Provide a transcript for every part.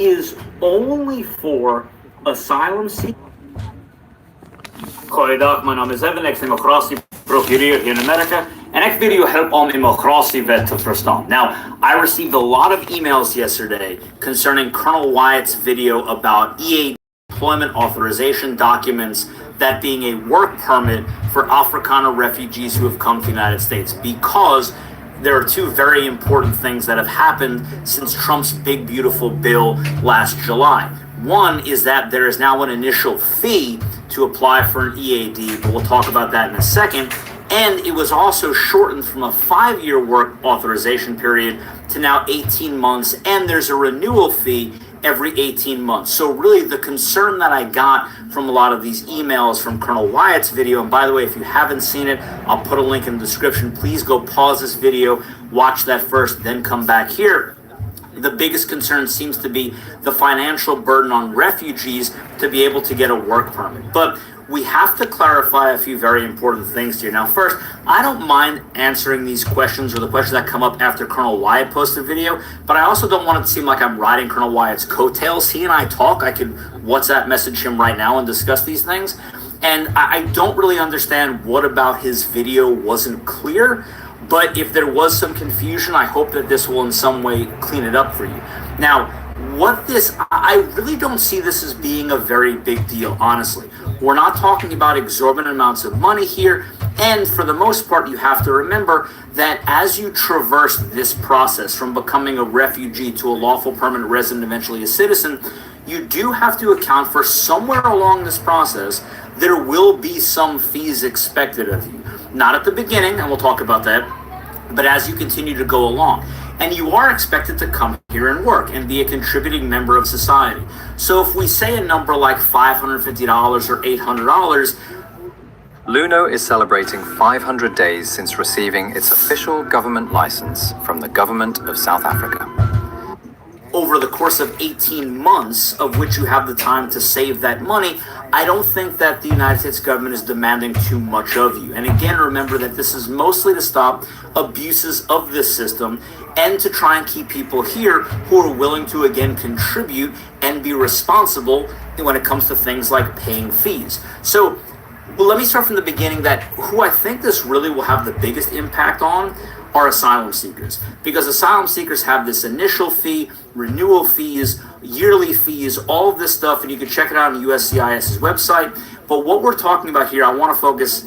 is only for asylum seekers. Goeiedag, mijn naam is Evan, ik ben immigratieprocureur hier in Amerika. En ik wil je helpen om immigratiewet te verstaan. Now, I received a lot of emails yesterday concerning Colonel Wyatt's video about EAD employment authorization documents, that being a work permit for Afrikaner refugees who have come to the United States, because there are two very important things that have happened since Trump's big, beautiful bill last July. One is that there is now an initial fee to apply for an EAD, but we'll talk about that in a second. And it was also shortened from a 5-year work authorization period to now 18 months, and there's a renewal fee every 18 months. So really the concern that I got from a lot of these emails from Colonel Wyatt's video, and by the way, if you haven't seen it, I'll put a link in the description. Please go pause this video, watch that first, then come back here. The biggest concern seems to be the financial burden on refugees to be able to get a work permit. But we have to clarify a few very important things here. Now, first, I don't mind answering these questions or the questions that come up after Colonel Wyatt posts a video, but I also don't want it to seem like I'm riding Colonel Wyatt's coattails. He and I talk. I could WhatsApp message him right now and discuss these things. And I don't really understand what about his video wasn't clear, but if there was some confusion, I hope that this will in some way clean it up for you. Now, I really don't see this as being a very big deal, honestly. We're not talking about exorbitant amounts of money here, and for the most part, you have to remember that as you traverse this process from becoming a refugee to a lawful permanent resident, eventually a citizen, you do have to account for somewhere along this process, there will be some fees expected of you. Not at the beginning, and we'll talk about that, but as you continue to go along. And you are expected to come here and work and be a contributing member of society. So if we say a number like $550 or $800, Luno is celebrating 500 days since receiving its official government license from the government of South Africa. Over the course of 18 months, of which you have the time to save that money, I don't think that the United States government is demanding too much of you. And again, remember that this is mostly to stop abuses of this system and to try and keep people here who are willing to, again, contribute and be responsible when it comes to things like paying fees. So, well, let me start from the beginning that who I think this really will have the biggest impact on are asylum seekers, because asylum seekers have this initial fee, renewal fees, yearly fees, all of this stuff, and you can check it out on USCIS's website. But what we're talking about here, I want to focus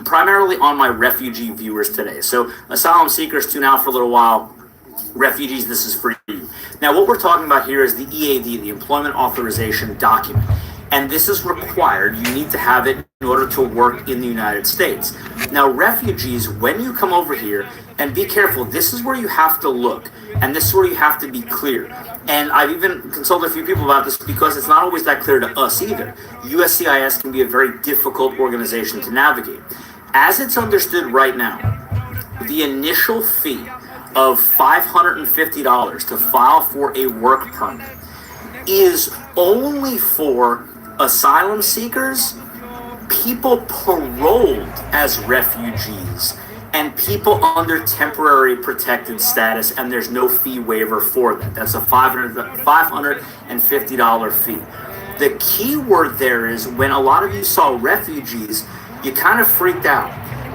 primarily on my refugee viewers today. So asylum seekers, tune out for a little while. Refugees, this is for you. Now, what we're talking about here is the EAD, the Employment Authorization Document. And this is required. You need to have it in order to work in the United States. Now, refugees, when you come over here, and be careful, this is where you have to look, and this is where you have to be clear. And I've even consulted a few people about this because it's not always that clear to us either. USCIS can be a very difficult organization to navigate. As it's understood right now, the initial fee of $550 to file for a work permit is only for asylum seekers, people paroled as refugees, and people under temporary protected status, and there's no fee waiver for that. That's a $550 fee. The key word there is when a lot of you saw refugees, you kind of freaked out,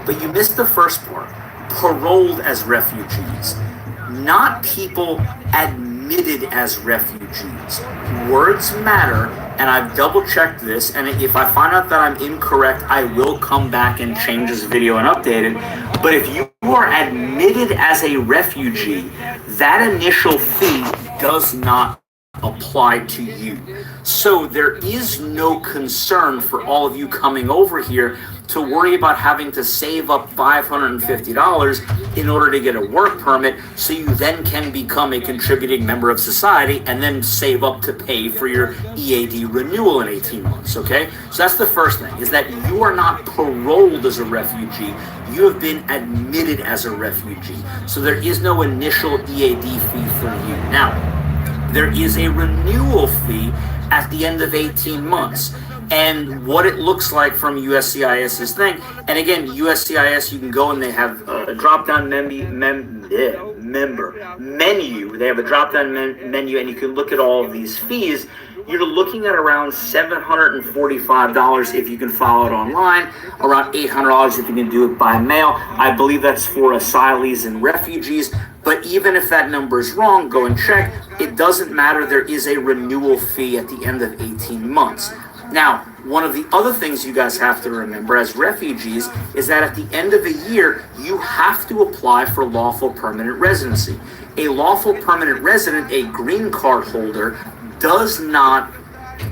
but you missed the first part. Paroled as refugees, not people admitted as refugees. Words matter, and I've double checked this, and if I find out that I'm incorrect, I will come back and change this video and update it. But if you are admitted as a refugee, that initial fee does not apply to you. So there is no concern for all of you coming over here to worry about having to save up $550 in order to get a work permit so you then can become a contributing member of society and then save up to pay for your EAD renewal in 18 months, okay? So that's the first thing, is that you are not paroled as a refugee. You have been admitted as a refugee. So there is no initial EAD fee for you. Now, there is a renewal fee at the end of 18 months. and what it looks like from USCIS's thing. And again, USCIS, you can go and they have a drop-down member menu. They have a drop-down menu, and you can look at all of these fees. You're looking at around $745 if you can file it online, around $800 if you can do it by mail. I believe that's for asylees and refugees. But even if that number is wrong, go and check. It doesn't matter. There is a renewal fee at the end of 18 months. Now, one of the other things you guys have to remember as refugees is that at the end of a year, you have to apply for lawful permanent residency. A lawful permanent resident, a green card holder, does not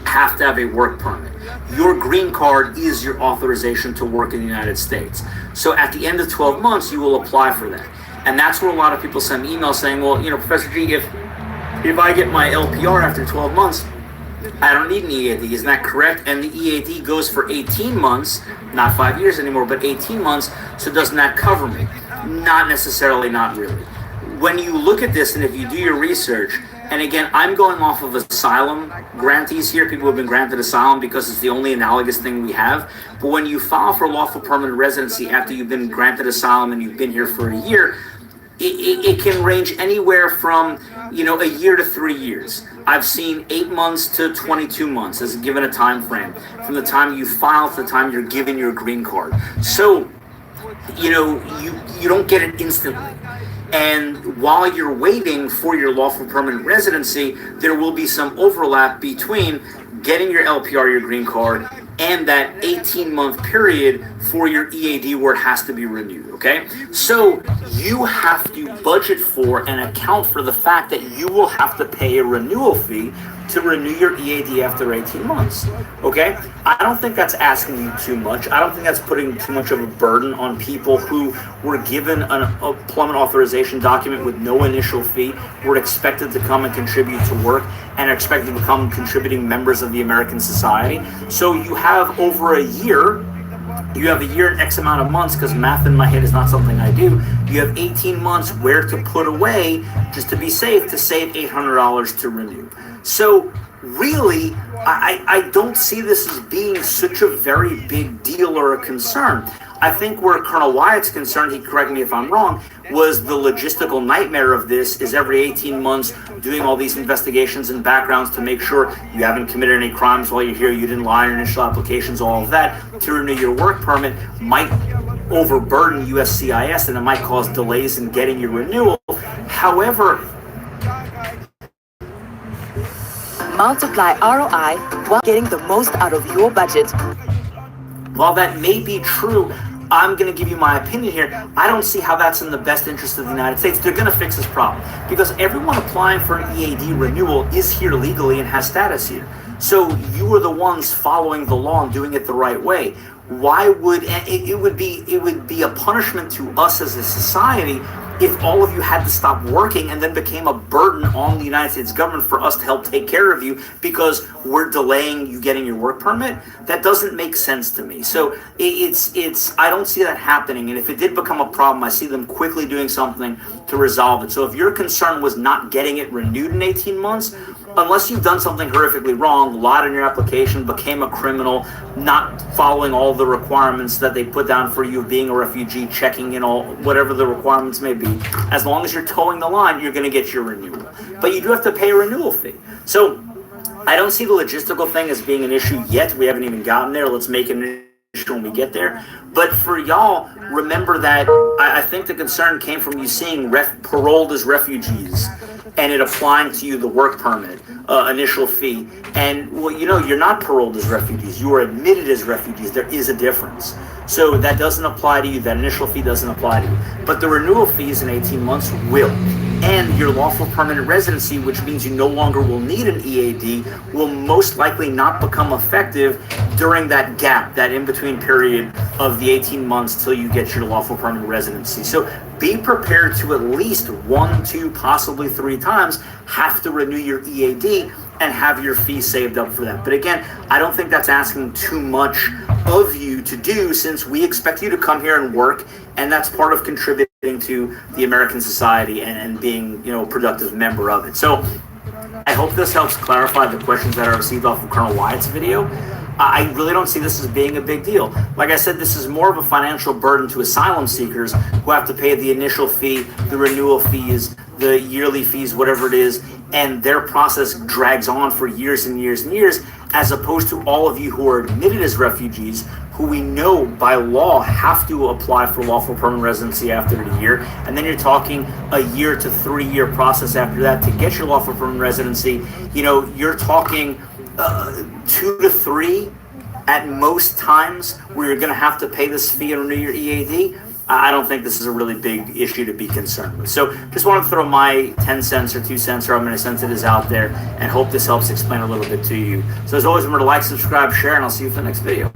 have to have a work permit. Your green card is your authorization to work in the United States. So at the end of 12 months, you will apply for that. And that's where a lot of people send me emails saying, well, Professor G, if I get my LPR after 12 months, I don't need an EAD. Isn't that correct? And the EAD goes for 18 months, not 5 years anymore, but 18 months. So doesn't that cover me? Not necessarily, not really. When you look at this and if you do your research, and again, I'm going off of asylum grantees here, people who have been granted asylum because it's the only analogous thing we have. But when you file for lawful permanent residency after you've been granted asylum and you've been here for a year, it can range anywhere from, a year to 3 years. I've seen 8 months to 22 months as given a time frame from the time you file to the time you're given your green card. So, you don't get it instantly. And while you're waiting for your lawful permanent residency, there will be some overlap between getting your LPR, your green card, and that 18-month period for your EAD where it has to be renewed, okay? So you have to budget for and account for the fact that you will have to pay a renewal fee to renew your EAD after 18 months, okay? I don't think that's asking you too much. I don't think that's putting too much of a burden on people who were given an employment authorization document with no initial fee, were expected to come and contribute to work, and are expected to become contributing members of the American society. So you have over a year. You have a year and X amount of months, because math in my head is not something I do. You have 18 months where to put away, just to be safe, to save $800 to renew. So really, I don't see this as being such a very big deal or a concern. I think where Colonel Wyatt's concerned, he correct me if I'm wrong, was the logistical nightmare of this is every 18 months doing all these investigations and backgrounds to make sure you haven't committed any crimes while you're here, you didn't lie in initial applications, all of that, to renew your work permit might overburden USCIS and it might cause delays in getting your renewal. However, multiply ROI while getting the most out of your budget. While that may be true, I'm going to give you my opinion here. I don't see how that's in the best interest of the United States. They're going to fix this problem because everyone applying for an EAD renewal is here legally and has status here. So you are the ones following the law and doing it the right way. Why would it would be a punishment to us as a society if all of you had to stop working and then became a burden on the United States government for us to help take care of you because we're delaying you getting your work permit? That doesn't make sense to me. So it's I don't see that happening. And if it did become a problem, I see them quickly doing something to resolve it. So if your concern was not getting it renewed in 18 months, unless you've done something horrifically wrong, lied on your application, became a criminal, not following all the requirements that they put down for you, being a refugee, checking in all, whatever the requirements may be, as long as you're towing the line, you're going to get your renewal. But you do have to pay a renewal fee. So I don't see the logistical thing as being an issue yet. We haven't even gotten there. Let's make it an issue when we get there. But for y'all, remember that I think the concern came from you seeing paroled as refugees and it applying to you the work permit initial fee. And well, you're not paroled as refugees. You are admitted as refugees. There is a difference. So that doesn't apply to you. That initial fee doesn't apply to you. But the renewal fees in 18 months will. And your lawful permanent residency, which means you no longer will need an EAD, will most likely not become effective during that gap, that in-between period of the 18 months till you get your lawful permanent residency. So be prepared to at least 1, 2, possibly 3 times have to renew your EAD and have your fee saved up for that. But again, I don't think that's asking too much of you to do, since we expect you to come here and work, and that's part of contributing to the American society and being, a productive member of it. So I hope this helps clarify the questions that I received off of Colonel Wyatt's video. I really don't see this as being a big deal. Like I said, this is more of a financial burden to asylum seekers who have to pay the initial fee, the renewal fees, the yearly fees, whatever it is, and their process drags on for years and years and years, as opposed to all of you who are admitted as refugees, who we know by law have to apply for lawful permanent residency after a year, and then you're talking a year to 3 year process after that to get your lawful permanent residency. You know, you're talking 2 to 3 at most times where you're going to have to pay this fee and renew your EAD. I don't think this is a really big issue to be concerned with. So just wanted to throw my 10 cents or 2 cents, or I'm going to sense it is out there, and hope this helps explain a little bit to you. So as always, remember to like, subscribe, share, and I'll see you for the next video.